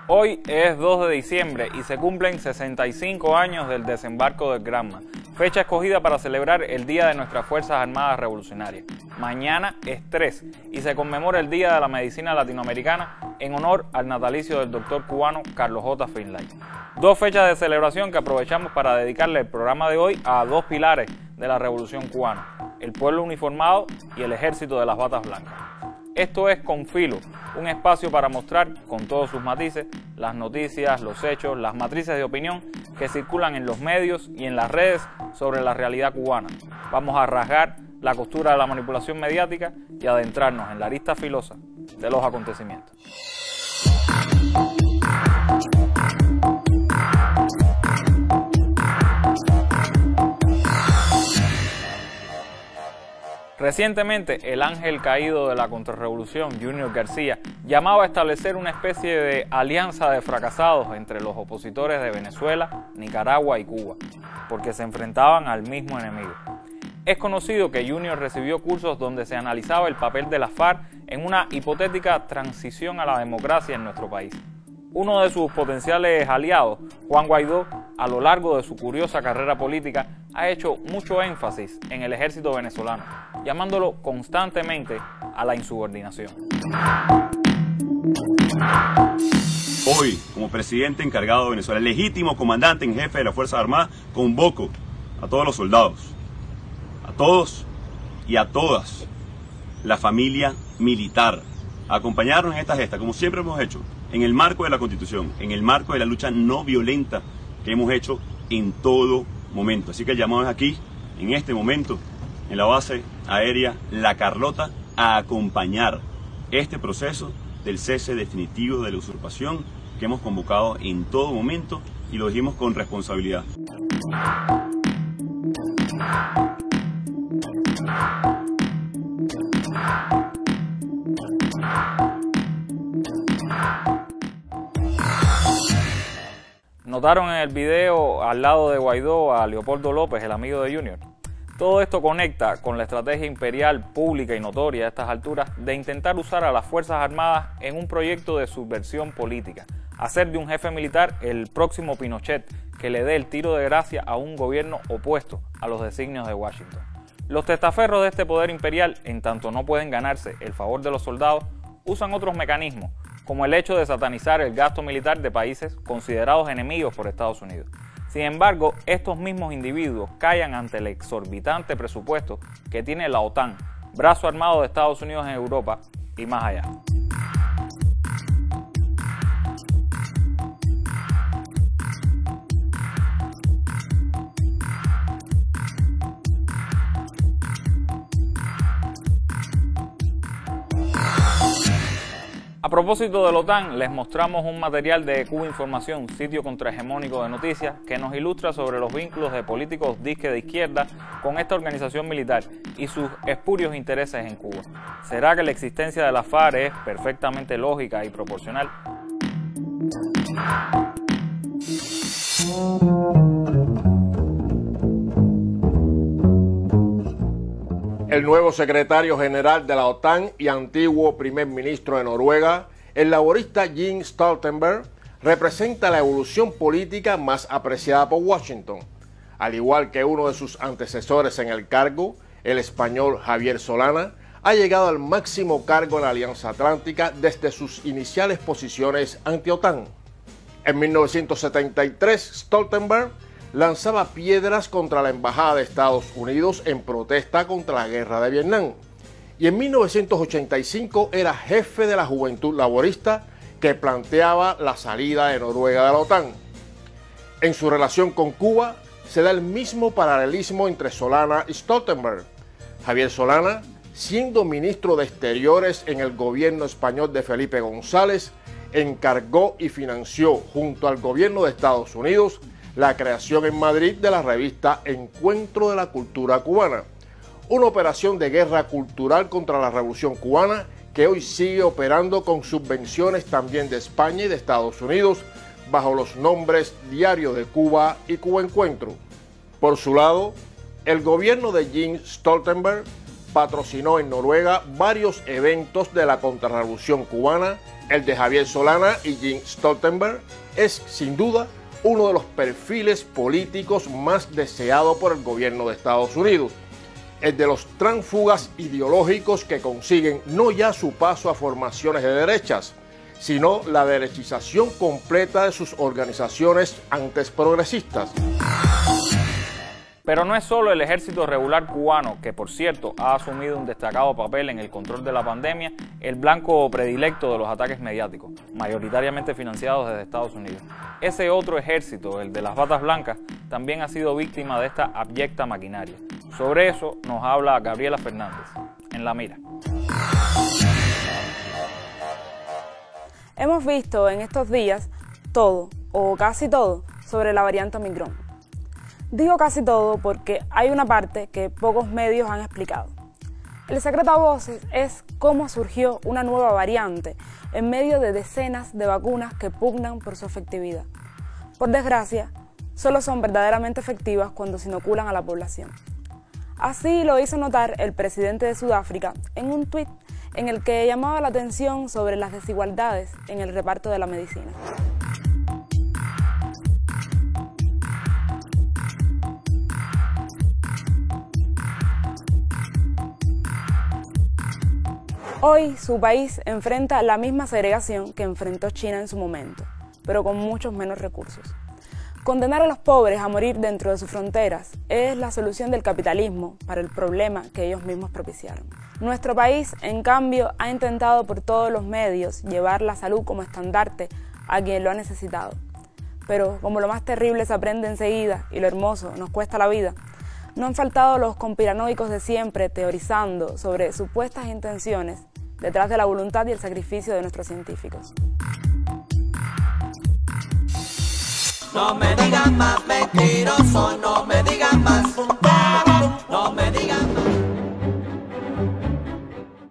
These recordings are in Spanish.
Hoy es 2 de diciembre y se cumplen 65 años del desembarco del Granma, fecha escogida para celebrar el Día de nuestras Fuerzas Armadas Revolucionarias. Mañana es 3 y se conmemora el Día de la Medicina Latinoamericana en honor al natalicio del doctor cubano Carlos J. Finlay. Dos fechas de celebración que aprovechamos para dedicarle el programa de hoy a dos pilares de la Revolución cubana: el pueblo uniformado y el ejército de las batas blancas. Esto es Con Filo, un espacio para mostrar, con todos sus matices, las noticias, los hechos, las matrices de opinión que circulan en los medios y en las redes sobre la realidad cubana. Vamos a rasgar la costura de la manipulación mediática y adentrarnos en la arista filosa de los acontecimientos. Recientemente, el ángel caído de la contrarrevolución, Junior García, llamaba a establecer una especie de alianza de fracasados entre los opositores de Venezuela, Nicaragua y Cuba, porque se enfrentaban al mismo enemigo. Es conocido que Junior recibió cursos donde se analizaba el papel de las FARC en una hipotética transición a la democracia en nuestro país. Uno de sus potenciales aliados, Juan Guaidó, a lo largo de su curiosa carrera política, ha hecho mucho énfasis en el ejército venezolano, llamándolo constantemente a la insubordinación. Hoy, como presidente encargado de Venezuela, legítimo comandante en jefe de las Fuerzas Armadas, convoco a todos los soldados, a todos y a todas, la familia militar, a acompañarnos en esta gesta, como siempre hemos hecho, en el marco de la Constitución, en el marco de la lucha no violenta que hemos hecho en todo momento. Así que el llamado es aquí, en este momento, en la base aérea La Carlota, a acompañar este proceso del cese definitivo de la usurpación que hemos convocado en todo momento y lo dijimos con responsabilidad. ¿Notaron en el video al lado de Guaidó a Leopoldo López, el amigo de Junior? Todo esto conecta con la estrategia imperial pública y notoria a estas alturas de intentar usar a las Fuerzas Armadas en un proyecto de subversión política, hacer de un jefe militar el próximo Pinochet que le dé el tiro de gracia a un gobierno opuesto a los designios de Washington. Los testaferros de este poder imperial, en tanto no pueden ganarse el favor de los soldados, usan otros mecanismos, como el hecho de satanizar el gasto militar de países considerados enemigos por Estados Unidos. Sin embargo, estos mismos individuos callan ante el exorbitante presupuesto que tiene la OTAN, brazo armado de Estados Unidos en Europa y más allá. A propósito de la OTAN, les mostramos un material de Cuba Información, sitio contrahegemónico de noticias, que nos ilustra sobre los vínculos de políticos disque de izquierda con esta organización militar y sus espurios intereses en Cuba. ¿Será que la existencia de la FARC es perfectamente lógica y proporcional? El nuevo secretario general de la OTAN y antiguo primer ministro de Noruega, el laborista Jens Stoltenberg, representa la evolución política más apreciada por Washington. Al igual que uno de sus antecesores en el cargo, el español Javier Solana, ha llegado al máximo cargo en la Alianza Atlántica desde sus iniciales posiciones anti-OTAN. En 1973, Stoltenberg lanzaba piedras contra la Embajada de Estados Unidos en protesta contra la guerra de Vietnam. Y en 1985 era jefe de la Juventud Laborista que planteaba la salida de Noruega de la OTAN. En su relación con Cuba se da el mismo paralelismo entre Solana y Stoltenberg. Javier Solana, siendo ministro de Exteriores en el gobierno español de Felipe González, encargó y financió junto al gobierno de Estados Unidos la creación en Madrid de la revista Encuentro de la Cultura Cubana, una operación de guerra cultural contra la Revolución Cubana que hoy sigue operando con subvenciones también de España y de Estados Unidos bajo los nombres Diario de Cuba y Cuba Encuentro. Por su lado, el gobierno de Jens Stoltenberg patrocinó en Noruega varios eventos de la contrarrevolución cubana. El de Javier Solana y Jens Stoltenberg es, sin duda, uno de los perfiles políticos más deseados por el gobierno de Estados Unidos. El de los tránsfugas ideológicos que consiguen no ya su paso a formaciones de derechas, sino la derechización completa de sus organizaciones antes progresistas. Pero no es solo el ejército regular cubano, que por cierto ha asumido un destacado papel en el control de la pandemia, el blanco predilecto de los ataques mediáticos, mayoritariamente financiados desde Estados Unidos. Ese otro ejército, el de las batas blancas, también ha sido víctima de esta abyecta maquinaria. Sobre eso nos habla Gabriela Fernández, en La Mira. Hemos visto en estos días todo, o casi todo, sobre la variante Omicron. Digo casi todo porque hay una parte que pocos medios han explicado. El secreto a voces es cómo surgió una nueva variante en medio de decenas de vacunas que pugnan por su efectividad. Por desgracia, solo son verdaderamente efectivas cuando se inoculan a la población. Así lo hizo notar el presidente de Sudáfrica en un tuit en el que llamaba la atención sobre las desigualdades en el reparto de la medicina. Hoy su país enfrenta la misma segregación que enfrentó China en su momento, pero con muchos menos recursos. Condenar a los pobres a morir dentro de sus fronteras es la solución del capitalismo para el problema que ellos mismos propiciaron. Nuestro país, en cambio, ha intentado por todos los medios llevar la salud como estandarte a quien lo ha necesitado. Pero como lo más terrible se aprende enseguida y lo hermoso nos cuesta la vida, no han faltado los conspiranoicos de siempre teorizando sobre supuestas intenciones detrás de la voluntad y el sacrificio de nuestros científicos. No me digan más mentiroso, no me digan más, no me digan más.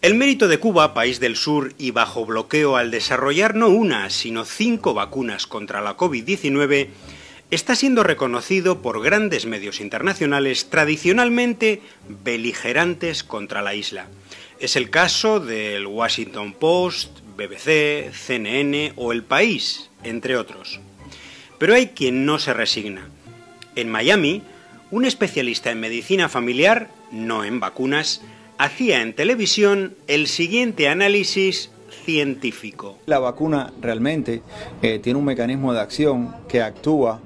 El mérito de Cuba, país del sur y bajo bloqueo al desarrollar no una, sino 5 vacunas contra la COVID-19, está siendo reconocido por grandes medios internacionales tradicionalmente beligerantes contra la isla. Es el caso del Washington Post, BBC, CNN o El País, entre otros. Pero hay quien no se resigna. En Miami, un especialista en medicina familiar, no en vacunas, hacía en televisión el siguiente análisis científico. La vacuna realmente tiene un mecanismo de acción que actúa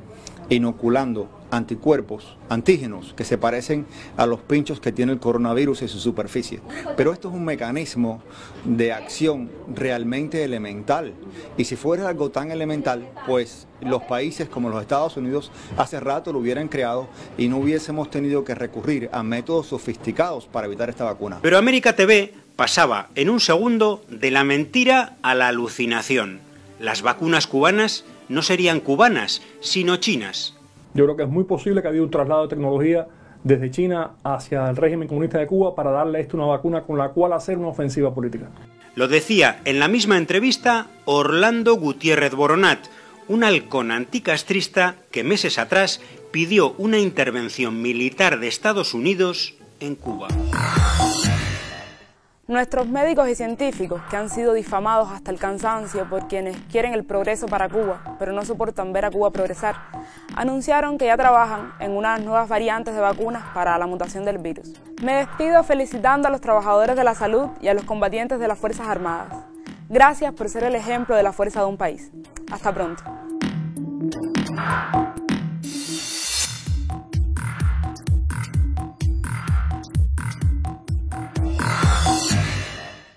inoculando anticuerpos, antígenos, que se parecen a los pinchos que tiene el coronavirus en su superficie. Pero esto es un mecanismo de acción realmente elemental. Y si fuera algo tan elemental, pues los países como los Estados Unidos hace rato lo hubieran creado y no hubiésemos tenido que recurrir a métodos sofisticados para evitar esta vacuna. Pero América TV pasaba en un segundo de la mentira a la alucinación. Las vacunas cubanas no serían cubanas, sino chinas. Yo creo que es muy posible que haya un traslado de tecnología desde China hacia el régimen comunista de Cuba para darle a esto una vacuna con la cual hacer una ofensiva política. Lo decía en la misma entrevista Orlando Gutiérrez Boronat, un halcón anticastrista que meses atrás pidió una intervención militar de Estados Unidos en Cuba. Nuestros médicos y científicos, que han sido difamados hasta el cansancio por quienes quieren el progreso para Cuba, pero no soportan ver a Cuba progresar, anunciaron que ya trabajan en unas nuevas variantes de vacunas para la mutación del virus. Me despido felicitando a los trabajadores de la salud y a los combatientes de las Fuerzas Armadas. Gracias por ser el ejemplo de la fuerza de un país. Hasta pronto.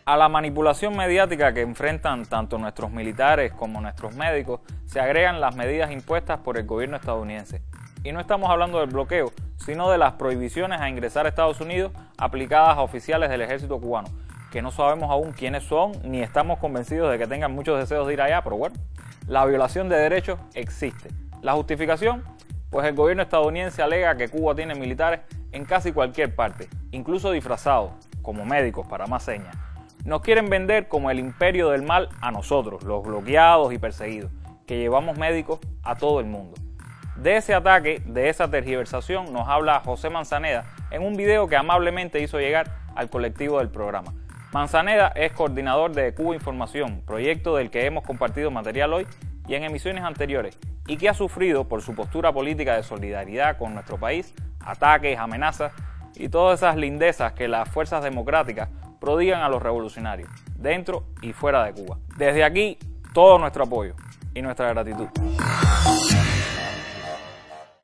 A la manipulación mediática que enfrentan tanto nuestros militares como nuestros médicos se agregan las medidas impuestas por el gobierno estadounidense. Y no estamos hablando del bloqueo, sino de las prohibiciones a ingresar a Estados Unidos aplicadas a oficiales del ejército cubano, que no sabemos aún quiénes son ni estamos convencidos de que tengan muchos deseos de ir allá, pero bueno, la violación de derechos existe. ¿La justificación? Pues el gobierno estadounidense alega que Cuba tiene militares en casi cualquier parte, incluso disfrazados, como médicos para más señas. Nos quieren vender como el imperio del mal a nosotros, los bloqueados y perseguidos, que llevamos médicos a todo el mundo. De ese ataque, de esa tergiversación, nos habla José Manzaneda en un video que amablemente hizo llegar al colectivo del programa. Manzaneda es coordinador de Cuba Información, proyecto del que hemos compartido material hoy y en emisiones anteriores, y que ha sufrido por su postura política de solidaridad con nuestro país, ataques, amenazas y todas esas lindezas que las fuerzas democráticas prodigan a los revolucionarios, dentro y fuera de Cuba. Desde aquí, todo nuestro apoyo y nuestra gratitud.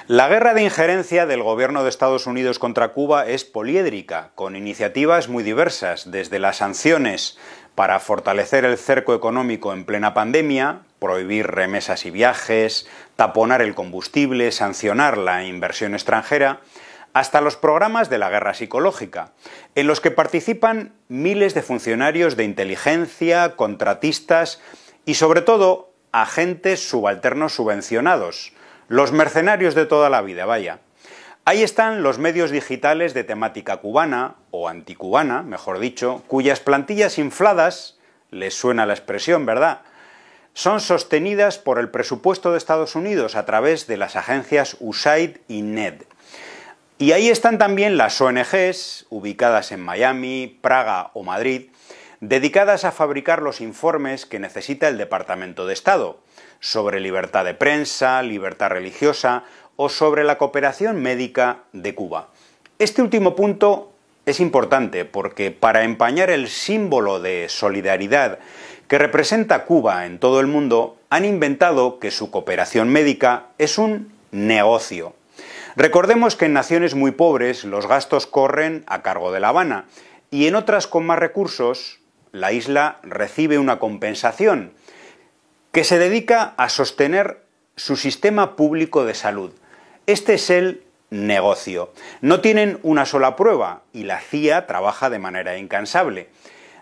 La guerra de injerencia del gobierno de Estados Unidos contra Cuba es poliédrica, con iniciativas muy diversas, desde las sanciones para fortalecer el cerco económico en plena pandemia, prohibir remesas y viajes, taponar el combustible, sancionar la inversión extranjera, hasta los programas de la guerra psicológica, en los que participan miles de funcionarios de inteligencia, contratistas y, sobre todo, agentes subalternos subvencionados, los mercenarios de toda la vida, vaya. Ahí están los medios digitales de temática cubana, o anticubana, mejor dicho, cuyas plantillas infladas, les suena la expresión, ¿verdad?, son sostenidas por el presupuesto de Estados Unidos a través de las agencias USAID y NED. Y ahí están también las ONGs, ubicadas en Miami, Praga o Madrid, dedicadas a fabricar los informes que necesita el Departamento de Estado sobre libertad de prensa, libertad religiosa o sobre la cooperación médica de Cuba. Este último punto es importante porque para empañar el símbolo de solidaridad que representa Cuba en todo el mundo, han inventado que su cooperación médica es un negocio. Recordemos que en naciones muy pobres los gastos corren a cargo de La Habana y en otras con más recursos la isla recibe una compensación que se dedica a sostener su sistema público de salud. Este es el negocio. No tienen una sola prueba, y la CIA trabaja de manera incansable,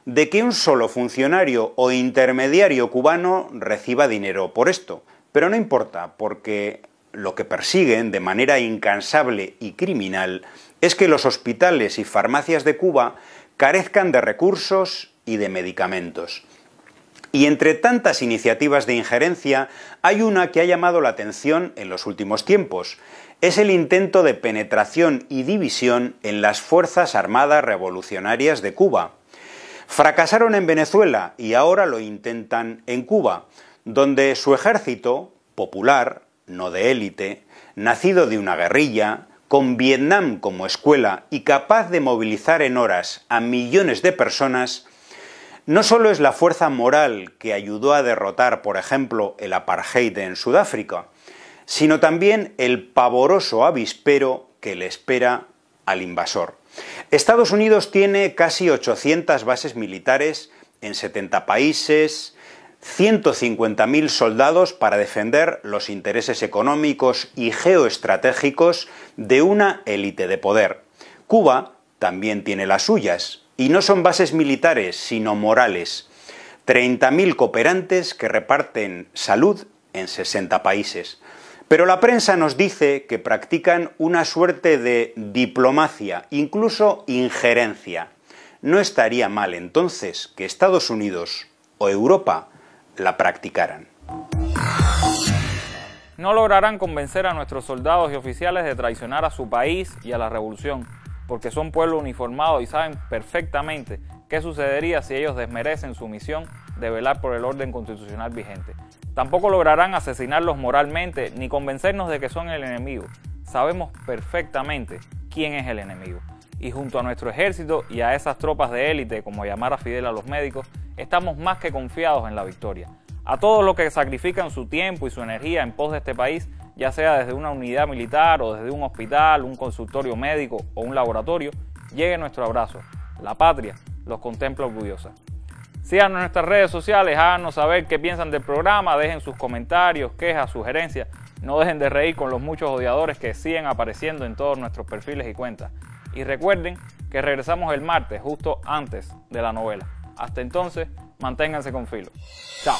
de que un solo funcionario o intermediario cubano reciba dinero por esto. Pero no importa, porque lo que persiguen de manera incansable y criminal es que los hospitales y farmacias de Cuba carezcan de recursos y de medicamentos. Y entre tantas iniciativas de injerencia, hay una que ha llamado la atención en los últimos tiempos. Es el intento de penetración y división en las Fuerzas Armadas Revolucionarias de Cuba. Fracasaron en Venezuela y ahora lo intentan en Cuba, donde su ejército, popular, no de élite, nacido de una guerrilla, con Vietnam como escuela y capaz de movilizar en horas a millones de personas, no solo es la fuerza moral que ayudó a derrotar, por ejemplo, el apartheid en Sudáfrica, sino también el pavoroso avispero que le espera al invasor. Estados Unidos tiene casi 800 bases militares en 70 países, 150.000 soldados para defender los intereses económicos y geoestratégicos de una élite de poder. Cuba también tiene las suyas, y no son bases militares, sino morales. 30.000 cooperantes que reparten salud en 60 países. Pero la prensa nos dice que practican una suerte de diplomacia, incluso injerencia. No estaría mal entonces que Estados Unidos o Europa la practicaran. No lograrán convencer a nuestros soldados y oficiales de traicionar a su país y a la revolución, porque son pueblo uniformado y saben perfectamente qué sucedería si ellos desmerecen su misión de velar por el orden constitucional vigente. Tampoco lograrán asesinarlos moralmente ni convencernos de que son el enemigo. Sabemos perfectamente quién es el enemigo. Y junto a nuestro ejército y a esas tropas de élite, como llamar a Fidel a los médicos, estamos más que confiados en la victoria. A todos los que sacrifican su tiempo y su energía en pos de este país, ya sea desde una unidad militar o desde un hospital, un consultorio médico o un laboratorio, llegue nuestro abrazo. La patria los contempla orgullosa. Síganos en nuestras redes sociales, háganos saber qué piensan del programa, dejen sus comentarios, quejas, sugerencias. No dejen de reír con los muchos odiadores que siguen apareciendo en todos nuestros perfiles y cuentas. Y recuerden que regresamos el martes, justo antes de la novela. Hasta entonces, manténganse con filo. Chao.